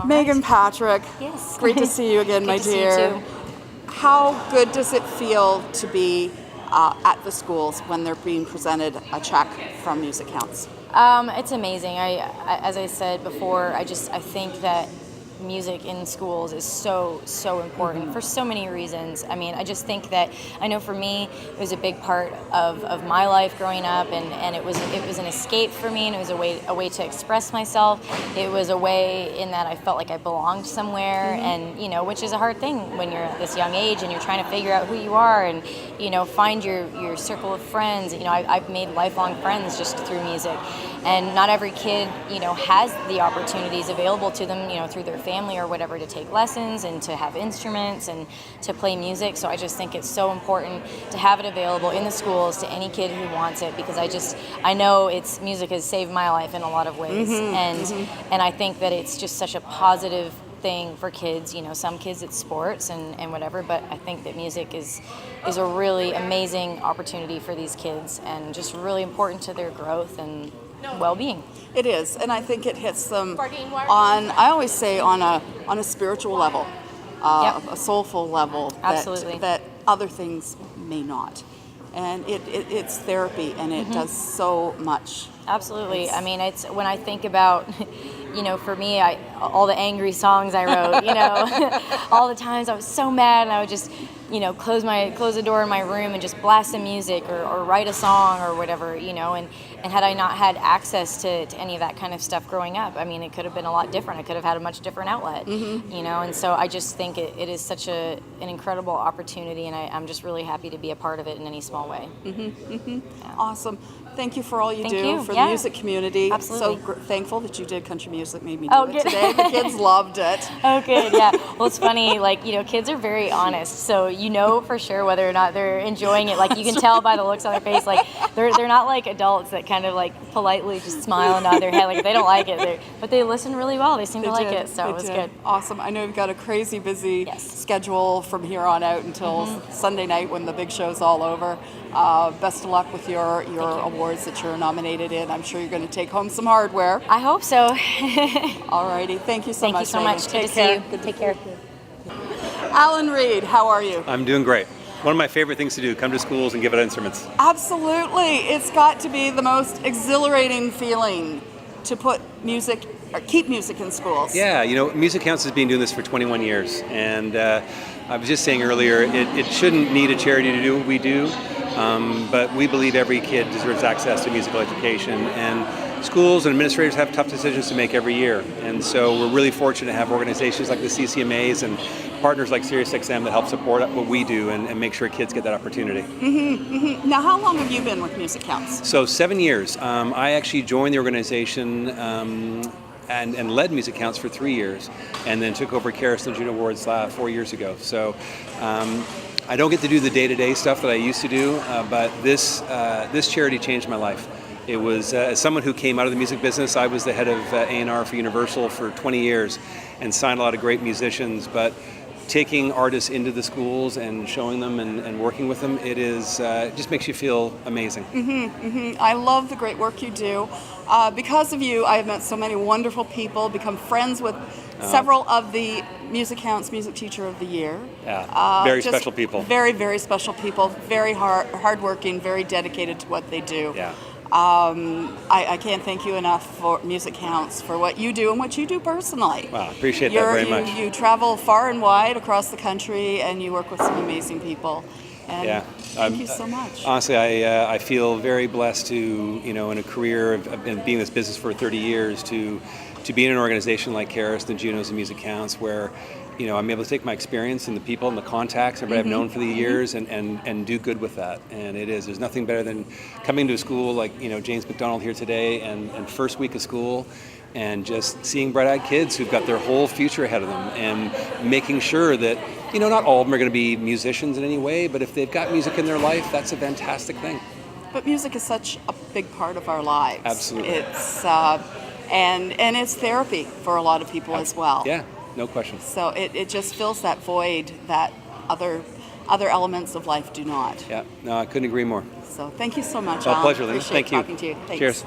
Meghan Patrick, Yes. great to see you again, my Good to see dear. you too. How good does it feel to be at the schools when they're being presented a check from MusiCounts? It's amazing. As I said before, I think that music in schools is so important for so many reasons. I mean, I just think that, I know for me, it was a big part of my life growing up, and it was an escape for me, and it was a way to express myself. It was a way in that I felt like I belonged somewhere, and which is a hard thing when you're at this young age and you're trying to figure out who you are and find your circle of friends. I've made lifelong friends just through music, and not every kid has the opportunities available to them through their family or whatever to take lessons and to have instruments and to play music. So I just think it's so important to have it available in the schools to any kid who wants it, because I know music has saved my life in a lot of ways, and I think that it's just such a positive thing for kids. Some kids it's sports and whatever, but I think that music is a really amazing opportunity for these kids and just really important to their growth and well-being. It is, and I think it hits them I always say on a spiritual level, a soulful level, Absolutely. that other things may not. And it's therapy, and it does so much. Absolutely. I mean, it's when I think about, for me, all the angry songs I wrote, all the times I was so mad, and I would just, close the door in my room and just blast some music or write a song or whatever, and had I not had access to any of that kind of stuff growing up, I mean, it could have been a lot different. I could have had a much different outlet, and so I just think it is such an incredible opportunity, and I'm just really happy to be a part of it in any small way. Yeah. Awesome. Thank you for all you Thank do you. for Yeah. the music community. Absolutely. So thankful that you did country music, made me do Oh, it good. today. The kids loved it. Oh, good. Yeah. Well, it's funny. Kids are very honest, so for sure whether or not they're enjoying it. Like, you can tell by the looks on their face. Like, they're not like adults that kind of politely just smile and nod their head. Like, they don't like it, but they listen really well. They seem to like it, so it was good. Awesome. I know you've got a crazy busy Yes. schedule from here on out until Sunday night when the big show's all over. Best of luck with your awards that you're nominated in. I'm sure you're going to take home some hardware. I hope so. Alrighty. Thank you so Thank much. you so Meghan. much. Good Take to care. see you. Take care. Alan Reed, how are you? I'm doing great. One of my favorite things to do, come to schools and give out instruments. Absolutely. It's got to be the most exhilarating feeling to put music or keep music in schools. Yeah, MusiCounts has been doing this for 21 years, and I was just saying earlier, it shouldn't need a charity to do what we do, but we believe every kid deserves access to musical education, and schools and administrators have tough decisions to make every year, and so we're really fortunate to have organizations like the CCMAs and partners like SiriusXM that help support what we do and make sure kids get that opportunity. Now, how long have you been with MusiCounts? So 7 years. I actually joined the organization and led MusiCounts for 3 years, and then took over Karis and June Awards 4 years ago. So I don't get to do the day-to-day stuff that I used to do, but this charity changed my life. It was, as someone who came out of the music business, I was the head of A&R for Universal for 20 years and signed a lot of great musicians, but taking artists into the schools and showing them and working with them, it just makes you feel amazing. I love the great work you do. Because of you, I have met so many wonderful people, become friends with several of the MusiCounts Music Teacher of the Year. Yeah, very special people. Very, very special people, very hardworking, very dedicated to what they do. Yeah. I can't thank you enough for MusiCounts, for what you do and what you do personally. Wow, appreciate that very much. You travel far and wide across the country, and you work with some amazing people. And thank you so much. Honestly, I feel very blessed to, in a career of being in this business for 30 years, to be in an organization like Karis, the Junos, and MusiCounts, where I'm able to take my experience and the people and the contacts that I've known for the years and do good with that. And there's nothing better than coming to a school like, James MacDonald here today and first week of school and just seeing bright-eyed kids who've got their whole future ahead of them and making sure that, not all of them are going to be musicians in any way, but if they've got music in their life, that's a fantastic thing. But music is such a big part of our lives. Absolutely. It's and it's therapy for a lot of people as well. Yeah. No question. So it just fills that void that other elements of life do not. Yeah, no, I couldn't agree more. So thank you so much, Well, Alan. pleasure, Lynn. Appreciate Thank you. talking to you. Thanks. Cheers.